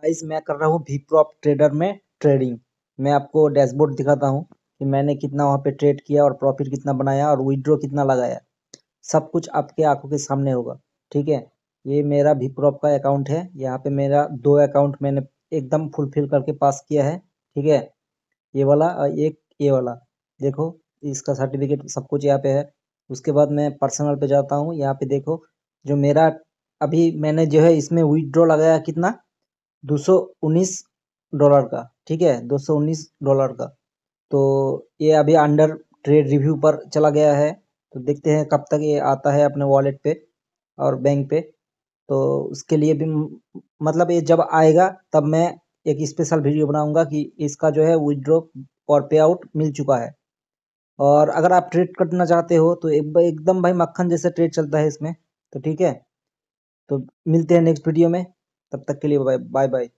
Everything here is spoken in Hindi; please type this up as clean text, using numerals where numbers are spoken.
गाइस मैं कर रहा हूँ वीप्रॉप ट्रेडर में ट्रेडिंग। मैं आपको डैशबोर्ड दिखाता हूँ कि मैंने कितना वहाँ पे ट्रेड किया और प्रॉफिट कितना बनाया और विड्रॉ कितना लगाया। सब कुछ आपके आंखों के सामने होगा। ठीक है, ये मेरा वीप्रॉप का अकाउंट है। यहाँ पे मेरा 2 अकाउंट मैंने एकदम फुलफिल करके पास किया है। ठीक है, ये वाला और एक ये वाला, देखो इसका सर्टिफिकेट सब कुछ यहाँ पे है। उसके बाद मैं पर्सनल पे जाता हूँ। यहाँ पे देखो जो मेरा अभी मैंने जो है इसमें विड्रॉ लगाया कितना, $219 का। ठीक है, $219 का। तो ये अभी अंडर ट्रेड रिव्यू पर चला गया है। तो देखते हैं कब तक ये आता है अपने वॉलेट पे और बैंक पे। तो उसके लिए भी मतलब ये जब आएगा तब मैं एक स्पेशल वीडियो बनाऊंगा कि इसका जो है विड्रॉ और पे आउट मिल चुका है। और अगर आप ट्रेड करना चाहते हो तो एकदम भाई मक्खन जैसे ट्रेड चलता है इसमें। तो ठीक है, तो मिलते हैं नेक्स्ट वीडियो में। तब तक के लिए बाय बाय।